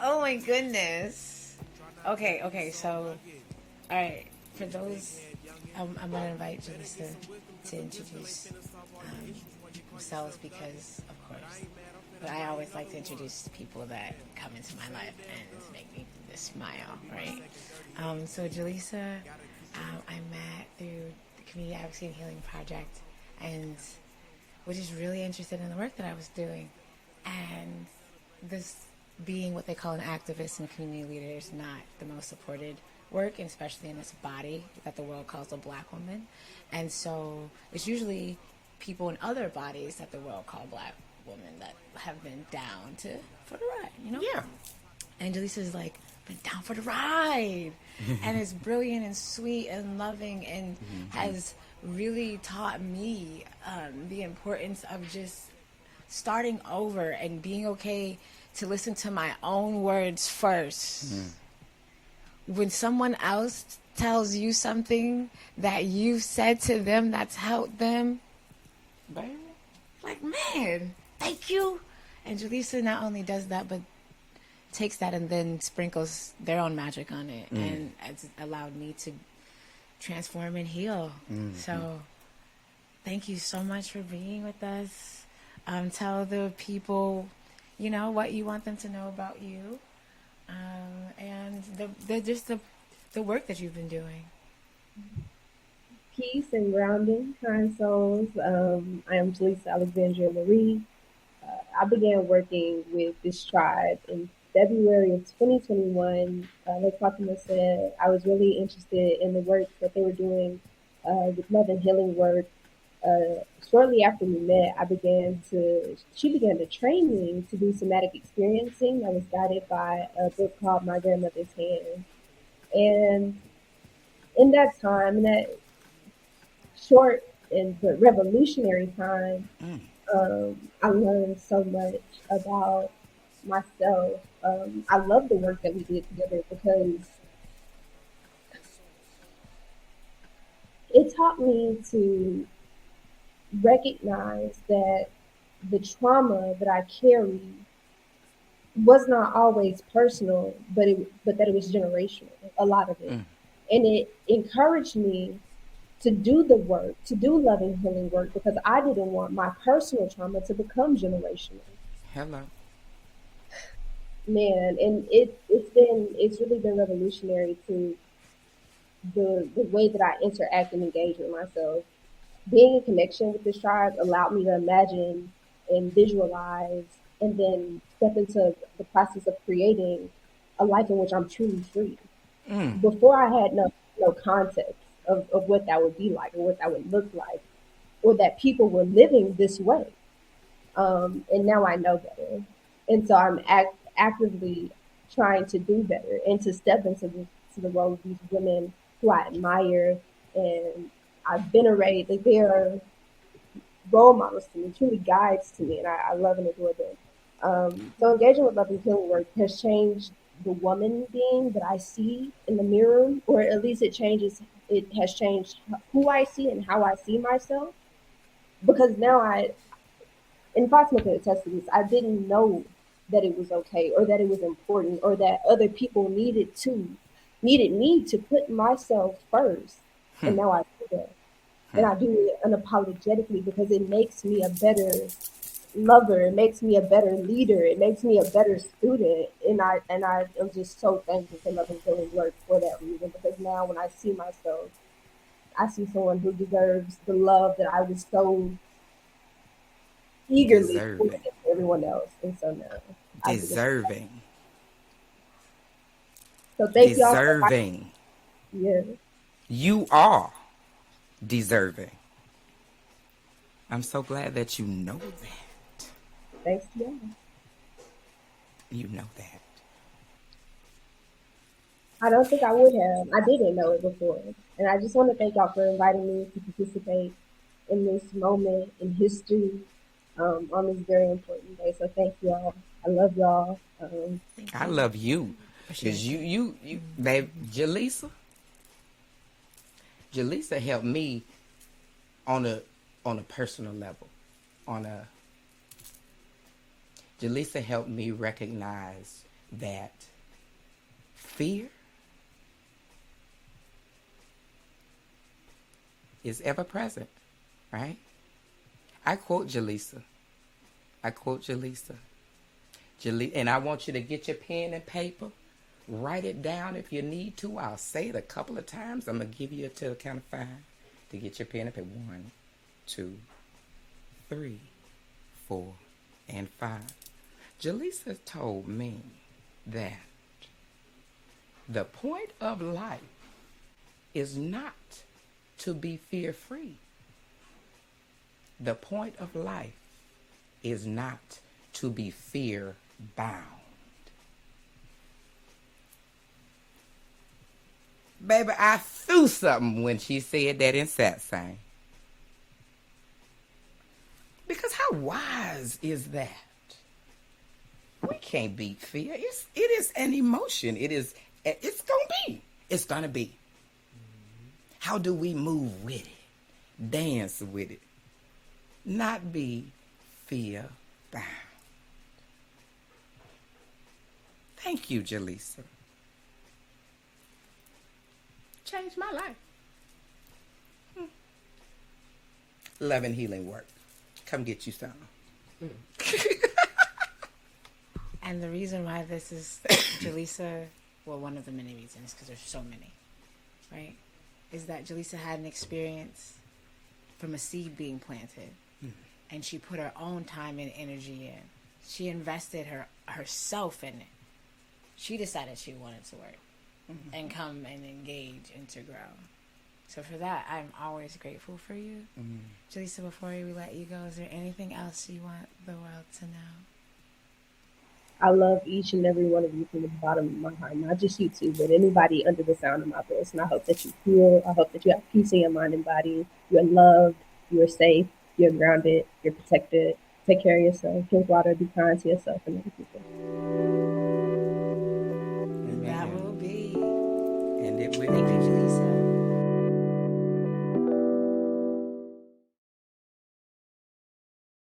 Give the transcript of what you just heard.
Oh my goodness. Okay, so, all right, for those, I'm going to invite Jalisa to introduce themselves because, of course, but I always like to introduce people that come into my life and make me smile, right? So Jalisa, I met through the Community Advocacy and Healing Project, and was just really interested in the work that I was doing. And this being what they call an activist and a community leader is not the most supported work, and especially in this body that the world calls a black woman. And so it's usually people in other bodies that the world call black women that have been down to for the ride, you know? Yeah. And Jalisa's like, been down for the ride. And is brilliant and sweet and loving and has really taught me the importance of just starting over and being okay to listen to my own words first. When someone else tells you something that you've said to them that's helped them, Baby. like, man, thank you. And Jalisa not only does that, but takes that and then sprinkles their own magic on it. And it's allowed me to transform and heal. So thank you so much for being with us. Tell the people, you know, what you want them to know about you, and the work that you've been doing. Peace and grounding, kind souls. I am Jalisa Alexandria Marie. I began working with this tribe in February of 2021. Like Fatima said, I was really interested in the work that they were doing with love and healing work. Shortly after we met, she began to train me to do somatic experiencing. I was guided by a book called My Grandmother's Hand. And in that time, in that short and but revolutionary time, I learned so much about myself. I love the work that we did together because it taught me to recognize that the trauma that I carry was not always personal, but that it was generational, a lot of it. And it encouraged me to do the work, to do loving healing work, because I didn't want my personal trauma to become generational. Hello. Man, and it's really been revolutionary to the way that I interact and engage with myself. Being in connection with this tribe allowed me to imagine and visualize and then step into the process of creating a life in which I'm truly free. Before I had no context of what that would be like or what that would look like or that people were living this way. And now I know better. And so I'm actively trying to do better and to step into the role of these women who I admire and I venerate. Like they are role models to me, truly guides to me, and I love and adore them. So engaging with love and healing work has changed the woman being that I see in the mirror, or at least it has changed who I see and how I see myself. Because now and Fatima could attest to this, I didn't know that it was okay or that it was important or that other people needed me to put myself first. And now I do that. And I do it unapologetically because it makes me a better lover. It makes me a better leader. It makes me a better student. And I am just so thankful for Love and Healing work for that reason. Because now when I see myself, I see someone who deserves the love that I was so eagerly Deserving. for everyone else. And so now I do this. Deserving. So thank y'all for Deserving. yeah. You are deserving. I'm so glad that you know that. Thanks to y'all. You know that. I don't think I would have. I didn't know it before. And I just want to thank y'all for inviting me to participate in this moment in history on this very important day. So thank y'all. I love y'all. I love you. Because you, babe, Jalisa helped me on a personal level. Jalisa helped me recognize that fear is ever present, right? I quote Jalisa. And I want you to get your pen and paper. Write it down if you need to. I'll say it a couple of times. I'm going to give you till the count of 5 to get your pen and paper. 1, 2, 3, 4, and 5. Jalisa told me that the point of life is not to be fear-free. The point of life is not to be fear-bound. Baby, I threw something when she said that in satsang. Because how wise is that? We can't beat fear. It is an emotion. It's gonna be. How do we move with it? Dance with it. Not be fear bound. Thank you, Jalisa. Changed my life. Love and healing work. Come get you some. And the reason why this is Jalisa, well, one of the many reasons, because there's so many, right, is that Jalisa had an experience from a seed being planted. And she put her own time and energy in. She invested herself in it. She decided she wanted to work and come and engage and to grow. So for that, I'm always grateful for you. Jalisa, before we let you go, is there anything else you want the world to know? I love each and every one of you from the bottom of my heart, not just you two, but anybody under the sound of my voice. And I hope that you heal. I hope that you have peace in your mind and body. You're loved. You're safe. You're grounded. You're protected. Take care of yourself. Drink water. Be kind to yourself and other people. And that will be. And it will Thank be. you,